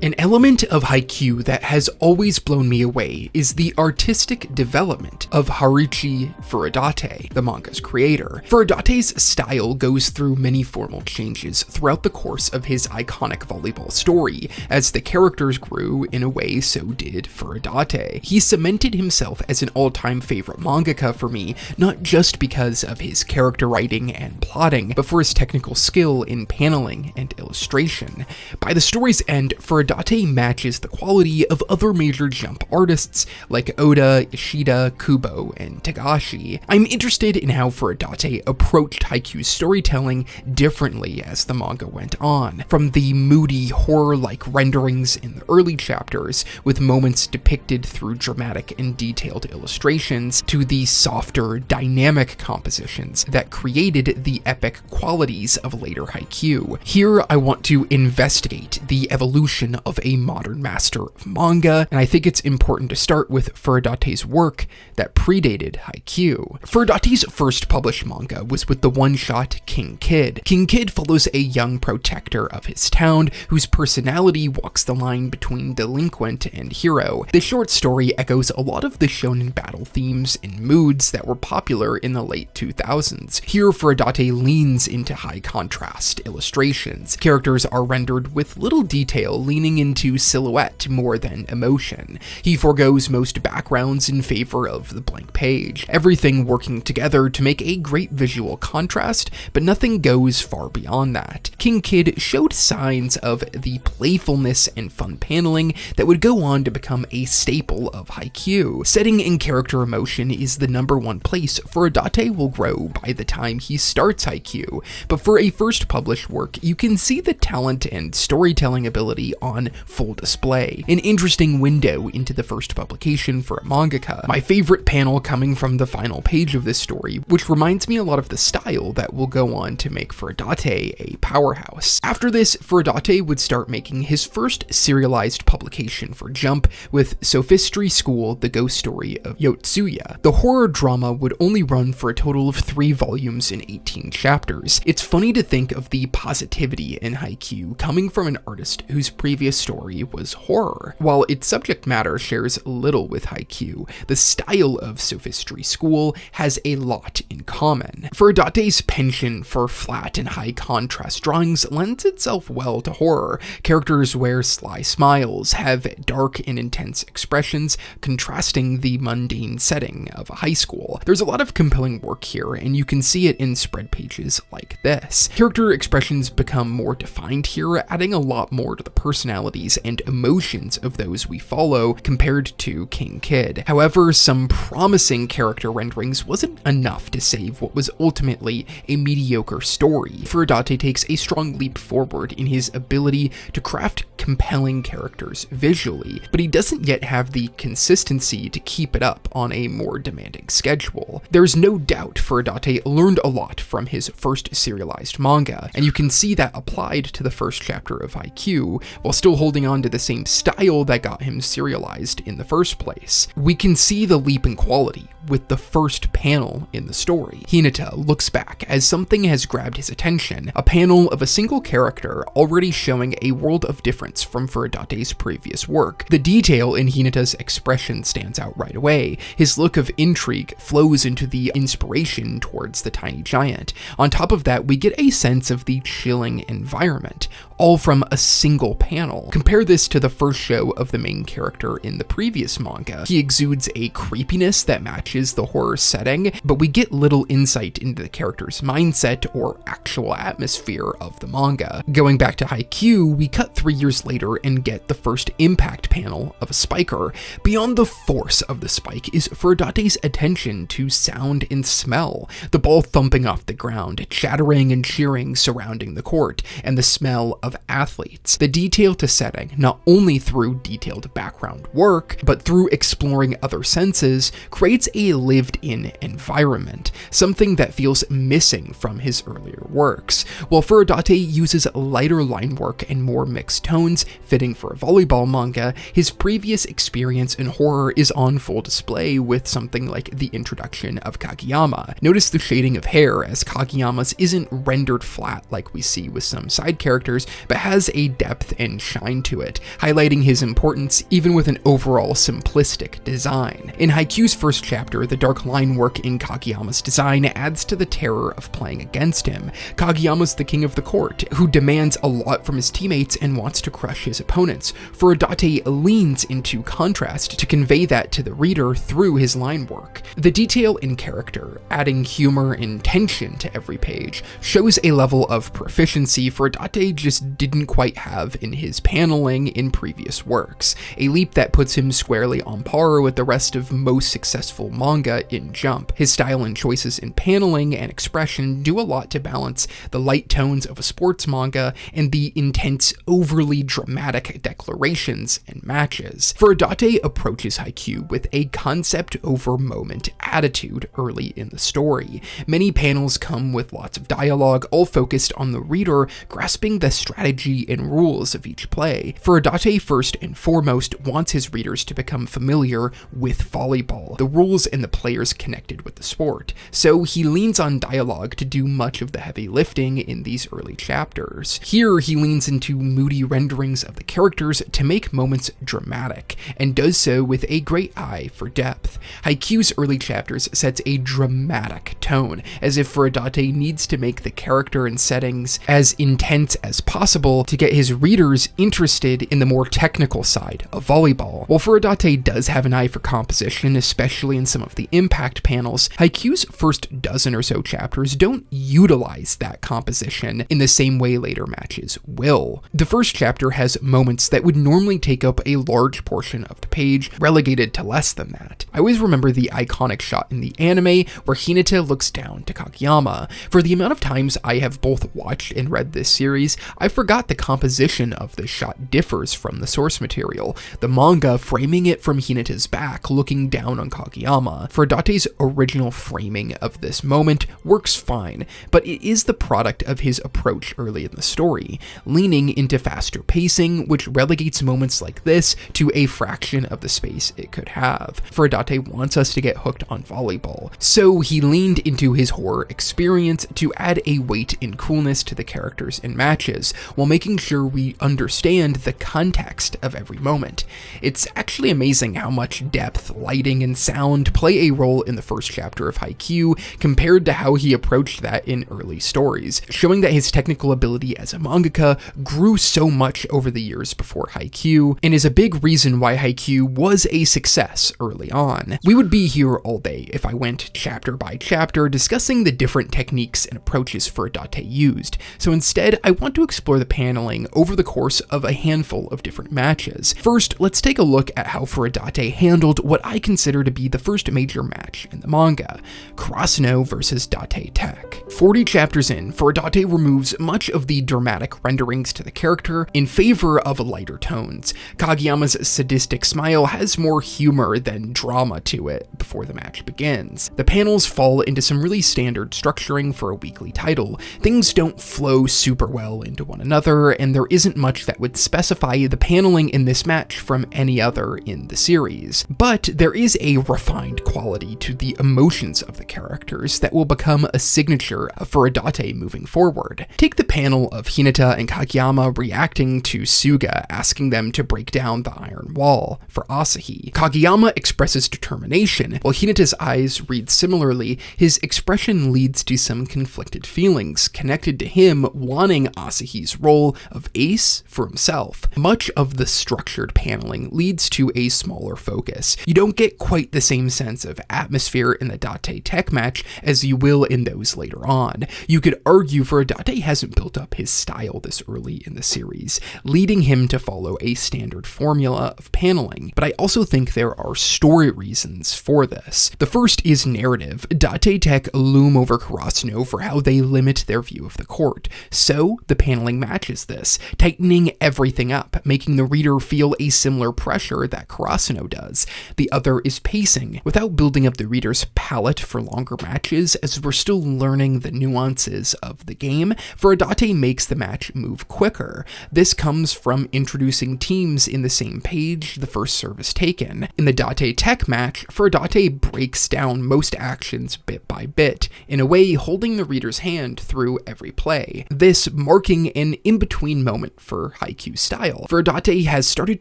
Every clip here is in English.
An element of Haikyuu that has always blown me away is the artistic development of Hairuchi Furudate, the manga's creator. Furudate's style goes through many formal changes throughout the course of his iconic volleyball story. As the characters grew, in a way, so did Furudate. He cemented himself as an all-time favorite mangaka for me, not just because of his character writing and plotting, but for his technical skill in paneling and illustration. By the story's end, Furudate matches the quality of other major Jump artists like Oda, Ishida, Kubo, and Tagashi. I'm interested in how Furudate approached Haikyuu's storytelling differently as the manga went on. From the moody, horror-like renderings in the early chapters, with moments depicted through dramatic and detailed illustrations, to the softer, dynamic compositions that created the epic qualities of later Haikyuu. Here, I want to investigate the evolution of a modern master of manga, and I think it's important to start with Furudate's work that predated Haikyuu. Furudate's first published manga was with the one-shot King Kid. King Kid follows a young protector of his town whose personality walks the line between delinquent and hero. The short story echoes a lot of the shonen battle themes and moods that were popular in the late 2000s. Here, Furudate leans into high contrast illustrations. Characters are rendered with little detail, leaning into silhouette more than emotion. He forgoes most backgrounds in favor of the blank page, everything working together to make a great visual contrast, but nothing goes far beyond that. King Kid showed signs of the playfulness and fun paneling that would go on to become a staple of Haikyuu. Setting and character emotion is the #1 place Furudate will grow by the time he starts Haikyuu, but for a first published work, you can see the talent and storytelling ability on full display. An interesting window into the first publication for a mangaka. My favorite panel coming from the final page of this story, which reminds me a lot of the style that will go on to make Furudate a powerhouse. After this, Furudate would start making his first serialized publication for Jump with Sophistry School, The Ghost Story of Yotsuya. The horror drama would only run for a total of 3 volumes and 18 chapters. It's funny to think of the positivity in Haikyuu coming from an artist whose previous story was horror. While its subject matter shares little with Haikyuu, the style of Sophistry School has a lot in common. Furudate's penchant for flat and high contrast drawings lends itself well to horror. Characters wear sly smiles, have dark and intense expressions, contrasting the mundane setting of a high school. There's a lot of compelling work here, and you can see it in spread pages like this. Character expressions become more defined here, adding a lot more to the personalities and emotions of those we follow compared to King Kid. However, some promising character renderings wasn't enough to save what was ultimately a mediocre story. Furudate takes a strong leap forward in his ability to craft compelling characters visually, but he doesn't yet have the consistency to keep it up on a more demanding schedule. There's no doubt Furudate learned a lot from his first serialized manga, and you can see that applied to the first chapter of Haikyuu, while still holding on to the same style that got him serialized in the first place. We can see the leap in quality with the first panel in the story. Hinata looks back as something has grabbed his attention, a panel of a single character already showing a world of difference from Furudate's previous work. The detail in Hinata's expression stands out right away. His look of intrigue flows into the inspiration towards the tiny giant. On top of that, we get a sense of the chilling environment, all from a single panel. Compare this to the first show of the main character in the previous manga. He exudes a creepiness that matches the horror setting, but we get little insight into the character's mindset or actual atmosphere of the manga. Going back to Haikyuu, we cut 3 years later and get the first impact panel of a spiker. Beyond the force of the spike is Furudate's attention to sound and smell. The ball thumping off the ground, chattering and cheering surrounding the court, and the smell of athletes. The detail to setting, not only through detailed background work, but through exploring other senses, creates a lived-in environment, something that feels missing from his earlier works. While Furudate uses lighter line work and more mixed tones, fitting for a volleyball manga, his previous experience in horror is on full display with something like the introduction of Kageyama. Notice the shading of hair, as Kageyama's isn't rendered flat like we see with some side characters, but has a depth and shine to it, highlighting his importance even with an overall simplistic design. In Haikyuu's first chapter, the dark line work in Kageyama's design adds to the terror of playing against him. Kageyama's the king of the court, who demands a lot from his teammates and wants to crush his opponents. Furudate leans into contrast to convey that to the reader through his line work. The detail in character, adding humor and tension to every page, shows a level of proficiency Furudate just didn't quite have in his paneling in previous works, a leap that puts him squarely on par with the rest of most successful manga in Jump. His style and choices in paneling and expression do a lot to balance the light tones of a sports manga and the intense, overly dramatic declarations and matches. Furudate approaches Haikyuu with a concept over moment attitude early in the story. Many panels come with lots of dialogue, all focused on the reader grasping the strategy and rules of each play. Furudate first and foremost wants his readers to become familiar with volleyball, the rules and the players connected with the sport, so he leans on dialogue to do much of the heavy lifting in these early chapters. Here he leans into moody renderings of the characters to make moments dramatic, and does so with a great eye for depth. Haikyuu's early chapters sets a dramatic tone, as if Furudate needs to make the character and settings as intense as possible to get his readers interested in the more technical side of volleyball. While Furudate does have an eye for composition, especially in some of the impact panels, Haikyuu's first dozen or so chapters don't utilize that composition in the same way later matches will. The first chapter has moments that would normally take up a large portion of the page, relegated to less than that. I always remember the iconic shot in the anime where Hinata looks down to Kageyama. For the amount of times I have both watched and read this series, I forgot the composition of this shot differs from the source material, the manga framing it from Hinata's back looking down on Kageyama. Furudate's original framing of this moment works fine, but it is the product of his approach early in the story, leaning into faster pacing, which relegates moments like this to a fraction of the space it could have. Furudate wants us to get hooked on volleyball, so he leaned into his horror experience to add a weight and coolness to the characters and matches, while making sure we understand the context of every moment. It's actually amazing how much depth, lighting, and sound play a role in the first chapter of Haikyuu compared to how he approached that in early stories, showing that his technical ability as a mangaka grew so much over the years before Haikyuu, and is a big reason why Haikyuu was a success early on. We would be here all day if I went chapter by chapter discussing the different techniques and approaches Furudate used, so instead I want to explore the paneling over the course of a handful of different matches. First, let's take a look at how Furudate handled what I consider to be the first major match in the manga, Kurasuno vs. Date Tech. 40 chapters in, Furudate removes much of the dramatic renderings to the character in favor of lighter tones. Kageyama's sadistic smile has more humor than drama to it before the match begins. The panels fall into some really standard structuring for a weekly title. Things don't flow super well into one another, and there isn't much that would specify the paneling in this match from any other in the series. But there is a refined quality to the emotions of the characters that will become a signature of Furudate moving forward. Take the panel of Hinata and Kageyama reacting to Suga asking them to break down the iron wall for Asahi. Kageyama expresses determination, while Hinata's eyes read similarly. His expression leads to some conflicted feelings connected to him wanting Asahi's role of ace for himself. Much of the structured paneling leads to a smaller focus. You don't get quite the same sense of atmosphere in the Date Tech match as you will in those later on. You could argue Furudate hasn't built up his style this early in the series, leading him to follow a standard formula of paneling, but I also think there are story reasons for this. The first is narrative. Date Tech loom over Kurasuno for how they limit their view of the court, so the paneling matches this, tightening everything up, making the reader feel a similar pressure that Kurasuno does. The other is pacing. without building up the reader's palate for longer matches, as we're still learning the nuances of the game. Furudate makes the match move quicker. This comes from introducing teams in the same page the first serve is taken. In the Date Tech match, Furudate breaks down most actions bit by bit, in a way holding the reader's hand through every play, this marking an in-between moment for Haikyuu style. Furudate has started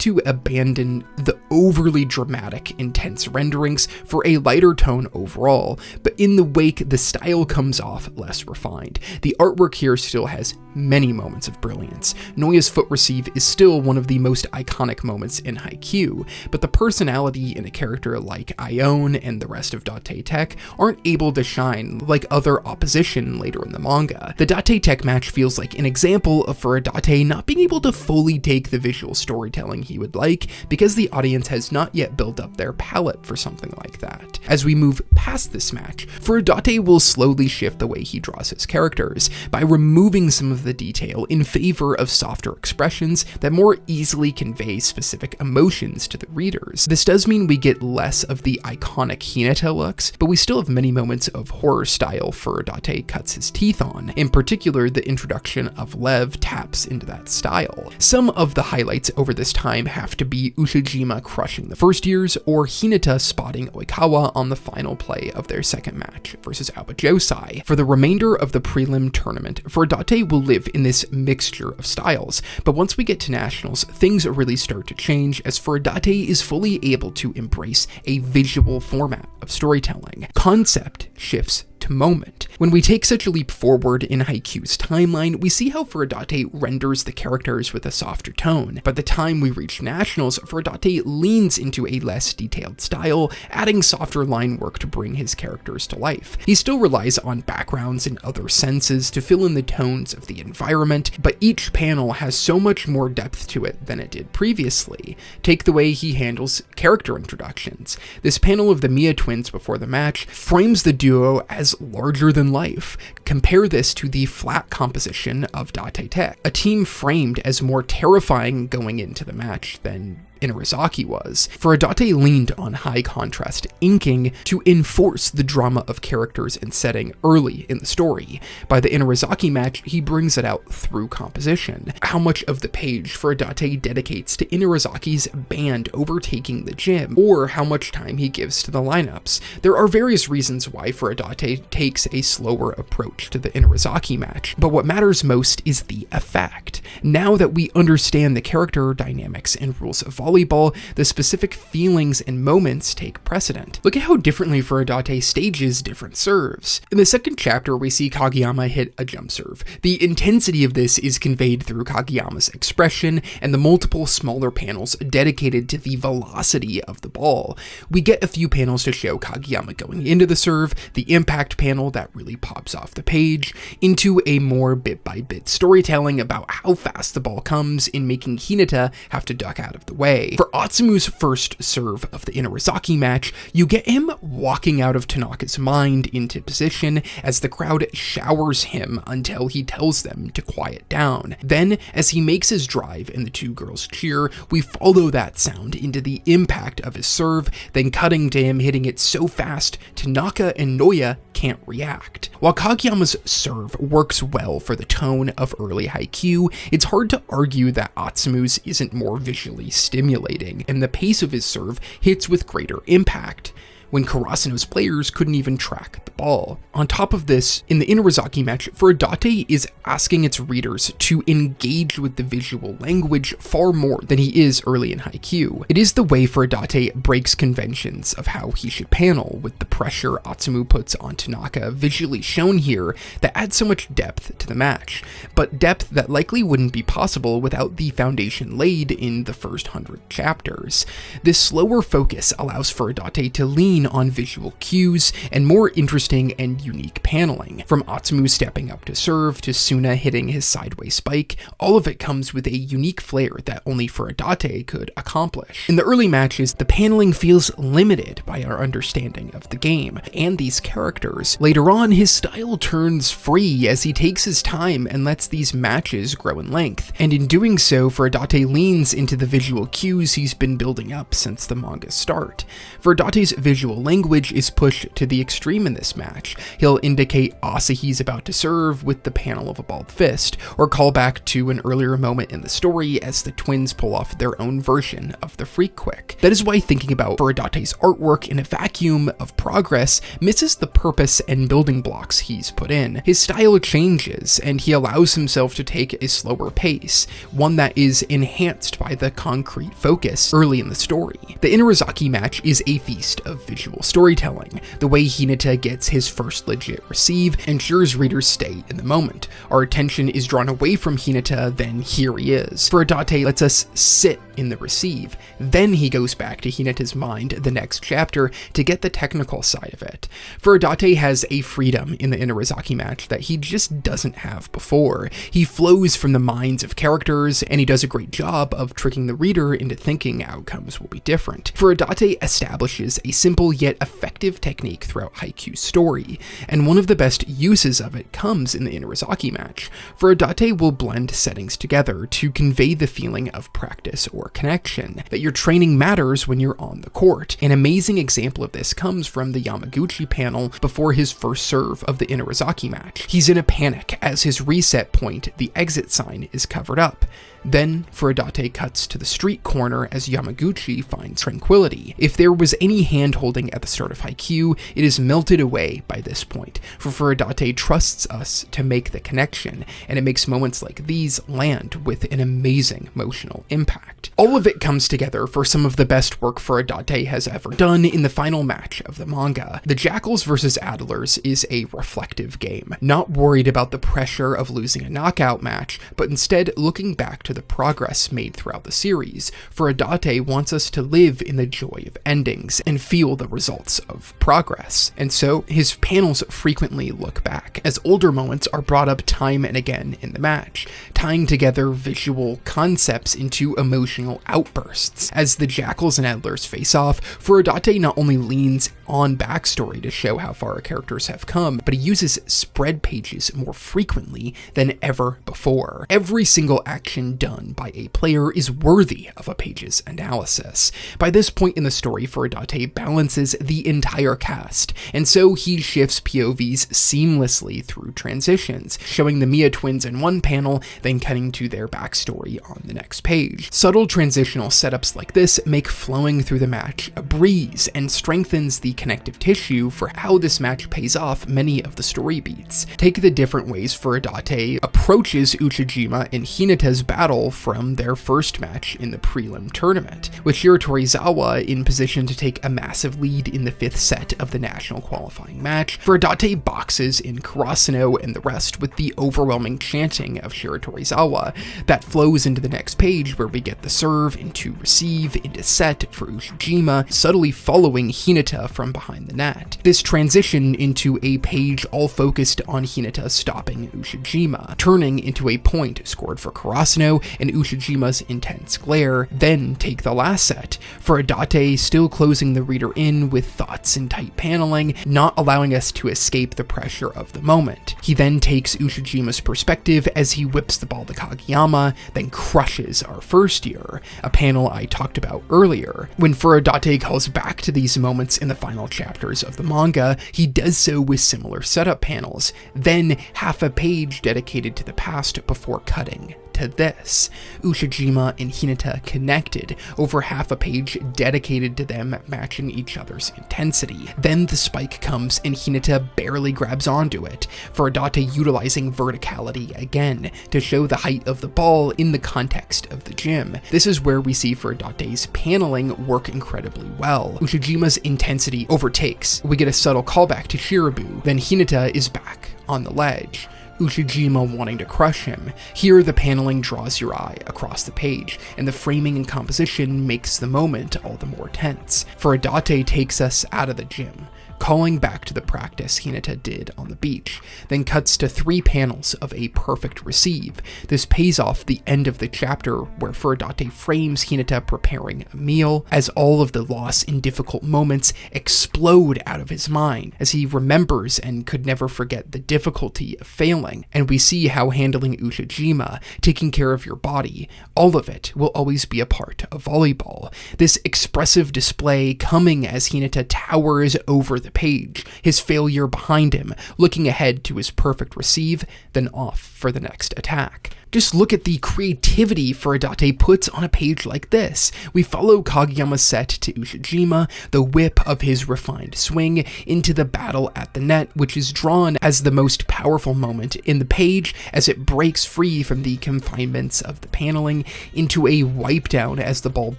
to abandon the overly dramatic, intense renderings for a lighter tone overall, but in the wake, the style comes off less refined. The artwork here still has many moments of brilliance. Noya's foot receive is still one of the most iconic moments in Haikyuu, but the personality in a character like Ione and the rest of Date Tech aren't able to shine like other opposition later in the manga. The Date Tech match feels like an example of Furudate not being able to fully take the visual storytelling he would like because the audience has not yet built up their palate for something like that. As we move past this match, Furudate will slowly shift the way he draws his characters by removing some of the detail in favor of softer expressions that more easily convey specific emotions to the readers. This does mean we get less of the iconic Hinata looks, but we still have many moments of horror style Furudate cuts his teeth on. In particular, the introduction of Lev taps into that style. Some of the highlights over this time have to be Ushijima crushing the first years, or Hinata spotting Oikawa on the final play of their second match versus Aoba Josai. For the remainder of the prelim tournament, Furudate will live in this mixture of styles, but once we get to nationals, things really start to change as Furudate is fully able to embrace a visual format of storytelling. Concept shifts to moment. When we take such a leap forward in Haikyuu's timeline, we see how Furudate renders the characters with a softer tone. By the time we reach nationals, Furudate leans into a less detailed style, adding softer line work to bring his characters to life. He still relies on backgrounds and other senses to fill in the tones of the environment, but each panel has so much more depth to it than it did previously. Take the way he handles character introductions. This panel of the Mia twins before the match frames the duo as larger than life. Compare this to the flat composition of Date Tech, a team framed as more terrifying going into the match than Inarizaki was. Furudate leaned on high contrast inking to enforce the drama of characters and setting early in the story. By the Inarizaki match, he brings it out through composition. How much of the page Furudate dedicates to Inarizaki's band overtaking the gym, or how much time he gives to the lineups. There are various reasons why Furudate takes a slower approach to the Inarizaki match, but what matters most is the effect. Now that we understand the character dynamics and rules of volleyball, the specific feelings and moments take precedent. Look at how differently Furudate stages different serves. In the second chapter, we see Kageyama hit a jump serve. The intensity of this is conveyed through Kageyama's expression and the multiple smaller panels dedicated to the velocity of the ball. We get a few panels to show Kageyama going into the serve, the impact panel that really pops off the page, into a more bit-by-bit storytelling about how fast the ball comes in making Hinata have to duck out of the way. For Atsumu's first serve of the Inarizaki match, you get him walking out of Tanaka's mind into position as the crowd showers him until he tells them to quiet down. Then, as he makes his drive and the two girls cheer, we follow that sound into the impact of his serve, then cutting to him hitting it so fast Tanaka and Noya can't react. While Kageyama's serve works well for the tone of early Haikyuu, it's hard to argue that Atsumu's isn't more visually stimulating, and the pace of his serve hits with greater impact, when Karasuno's players couldn't even track the ball. On top of this, in the Inarizaki match, Furudate is asking its readers to engage with the visual language far more than he is early in Haikyuu. It is the way Furudate breaks conventions of how he should panel, with the pressure Atsumu puts on Tanaka visually shown here that adds so much depth to the match, but depth that likely wouldn't be possible without the foundation laid in the first 100 chapters. This slower focus allows Furudate to lean on visual cues and more interesting and unique paneling. From Atsumu stepping up to serve to Suna hitting his sideways spike, all of it comes with a unique flair that only Furudate could accomplish. In the early matches, the paneling feels limited by our understanding of the game and these characters. Later on, his style turns free as he takes his time and lets these matches grow in length, and in doing so, Furudate leans into the visual cues he's been building up since the manga's start. Furudate's visual visual language is pushed to the extreme in this match. He'll indicate Asahi's about to serve with the panel of a balled fist, or call back to an earlier moment in the story as the twins pull off their own version of the freak quick. That is why thinking about Furudate's artwork in a vacuum of progress misses the purpose and building blocks he's put in. His style changes, and he allows himself to take a slower pace, one that is enhanced by the concrete focus early in the story. The Inarizaki match is a feast of visual storytelling. The way Hinata gets his first legit receive ensures readers stay in the moment. Our attention is drawn away from Hinata, then here he is. Furudate lets us sit in the receive, then he goes back to Hinata's mind the next chapter to get the technical side of it. Furudate has a freedom in the Inarizaki match that he just doesn't have before. He flows from the minds of characters, and he does a great job of tricking the reader into thinking outcomes will be different. Furudate establishes a simple yet effective technique throughout Haikyuu's story, and one of the best uses of it comes in the Inarizaki match. Furudate will blend settings together to convey the feeling of practice or connection, that your training matters when you're on the court. An amazing example of this comes from the Yamaguchi panel before his first serve of the Inarizaki match. He's in a panic as his reset point, the exit sign, is covered up. Then, Furudate cuts to the street corner as Yamaguchi finds tranquility. If there was any hand-holding at the start of Haikyuu, it is melted away by this point, for Furudate trusts us to make the connection, and it makes moments like these land with an amazing emotional impact. All of it comes together for some of the best work Furudate has ever done in the final match of the manga. The Jackals vs. Adlers is a reflective game, not worried about the pressure of losing a knockout match, but instead looking back to the progress made throughout the series. Furudate wants us to live in the joy of endings and feel the results of progress, and so his panels frequently look back, as older moments are brought up time and again in the match, tying together visual concepts into emotional outbursts. As the Jackals and Adlers face off, Furudate not only leans on backstory to show how far our characters have come, but he uses spread pages more frequently than ever before. Every single action done by a player is worthy of a page's analysis. By this point in the story, Furudate balances the entire cast, and so he shifts POVs seamlessly through transitions, showing the Mia twins in one panel, then cutting to their backstory on the next page. Subtle transitional setups like this make flowing through the match a breeze and strengthens the connective tissue for how this match pays off many of the story beats. Take the different ways Furudate approaches Uchijima and Hinata's battle from their first match in the prelim tournament, with Shiratorizawa in position to take a massive lead in the 5th set of the national qualifying match. Furudate boxes in Karasuno and the rest with the overwhelming chanting of Shiratorizawa that flows into the next page, where we get the serve into receive into set for Uchijima, subtly following Hinata from behind the net. This transition into a page all focused on Hinata stopping Uchijima, turning into a point scored for Karasuno and Uchijima's intense glare, then take the last set, Furudate still closing the reader in with thoughts and tight paneling, not allowing us to escape the pressure of the moment. He then takes Uchijima's perspective as he whips the ball to Kageyama, then crushes our first year, a panel I talked about earlier. When Furudate calls back to these moments in the final chapters of the manga, he does so with similar setup panels, then half a page dedicated to the past before cutting to this. Uchijima and Hinata connected, over half a page dedicated to them matching each other's intensity. Then the spike comes and Hinata barely grabs onto it, Furudate utilizing verticality again to show the height of the ball in the context of the gym. This is where we see Furudate's paneling work incredibly well. Uchijima's intensity overtakes, we get a subtle callback to Shirabu, then Hinata is back on the ledge, Uchijima wanting to crush him. Here the paneling draws your eye across the page, and the framing and composition makes the moment all the more tense. Furudate takes us out of the gym, calling back to the practice Hinata did on the beach, then cuts to 3 panels of a perfect receive. This pays off the end of the chapter where Furudate frames Hinata preparing a meal, as all of the loss in difficult moments explode out of his mind, as he remembers and could never forget the difficulty of failing paneling, and we see how handling Ushijima, taking care of your body, all of it will always be a part of volleyball. This expressive display coming as Hinata towers over the page, his failure behind him, looking ahead to his perfect receive, then off for the next attack. Just look at the creativity Furudate puts on a page like this. We follow Kageyama's set to Ushijima, the whip of his refined swing, into the battle at the net, which is drawn as the most powerful moment in the page as it breaks free from the confinements of the paneling into a wipe down. As the ball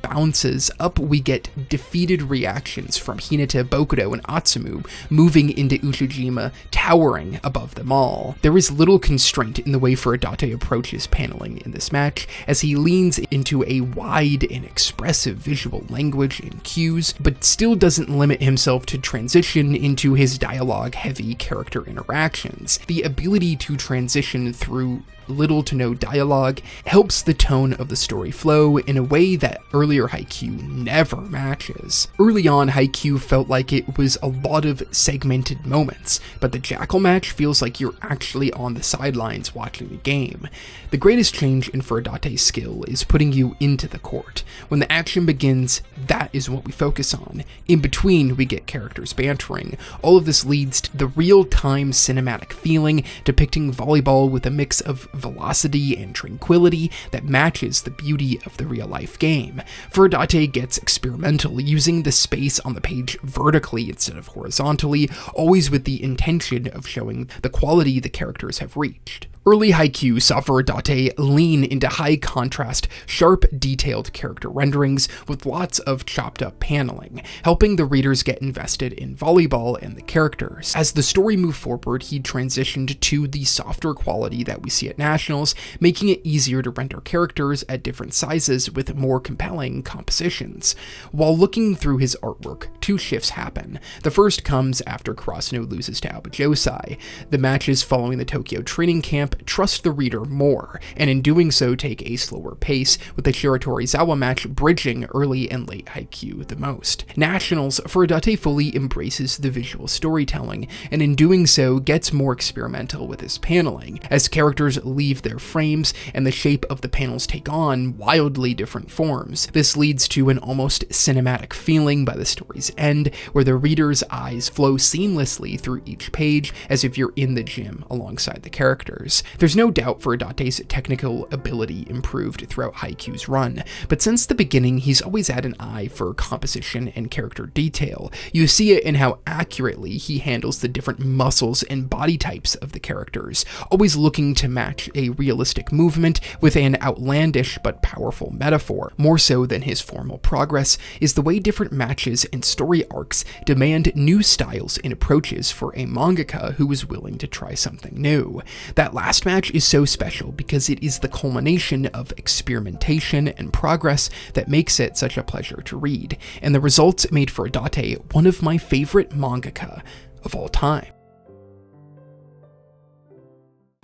bounces up, we get defeated reactions from Hinata, Bokudo, and Atsumu, moving into Ushijima, towering above them all. There is little constraint in the way Furudate approaches paneling in this match, as he leans into a wide and expressive visual language and cues, but still doesn't limit himself to transition into his dialogue-heavy character interactions. The ability to transition through little to no dialogue helps the tone of the story flow in a way that earlier Haikyuu never matches. Early on, Haikyuu felt like it was a lot of segmented moments, but the Jackal match feels like you're actually on the sidelines watching the game. The greatest change in Furudate's skill is putting you into the court. When the action begins, that is what we focus on. In between, we get characters bantering. All of this leads to the real-time cinematic feeling, depicting volleyball with a mix of velocity and tranquility that matches the beauty of the real-life game. Furudate gets experimental, using the space on the page vertically instead of horizontally, always with the intention of showing the quality the characters have reached. Early Haikyuu saw Furudate lean into high-contrast, sharp, detailed character renderings with lots of chopped-up paneling, helping the readers get invested in volleyball and the characters. As the story moved forward, he transitioned to the softer quality that we see at Nationals, making it easier to render characters at different sizes with more compelling compositions. While looking through his artwork, two shifts happen. The first comes after Kurasuno loses to Aobajosai. The matches following the Tokyo training camp trust the reader more, and in doing so take a slower pace, with the Shiratorizawa match bridging early and late Haikyuu the most. Nationals, Furudate fully embraces the visual storytelling, and in doing so gets more experimental with his paneling, as characters leave their frames and the shape of the panels take on wildly different forms. This leads to an almost cinematic feeling by the story's end, where the reader's eyes flow seamlessly through each page as if you're in the gym alongside the characters. There's no doubt Furudate's technical ability improved throughout Haikyuu's run, but since the beginning he's always had an eye for composition and character detail. You see it in how accurately he handles the different muscles and body types of the characters, always looking to match a realistic movement with an outlandish but powerful metaphor. More so than his formal progress is the way different matches and story arcs demand new styles and approaches for a mangaka who is willing to try something new. That last match is so special because it is the culmination of experimentation and progress that makes it such a pleasure to read, and the results made Furudate one of my favorite mangaka of all time.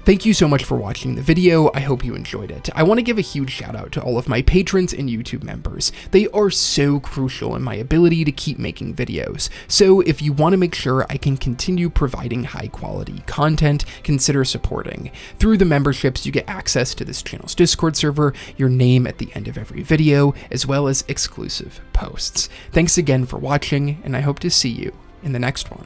Thank you so much for watching the video. I hope you enjoyed it. I want to give a huge shout out to all of my patrons and YouTube members. They are so crucial in my ability to keep making videos. So if you want to make sure I can continue providing high quality content, consider supporting. Through the memberships, you get access to this channel's Discord server, your name at the end of every video, as well as exclusive posts. Thanks again for watching, and I hope to see you in the next one.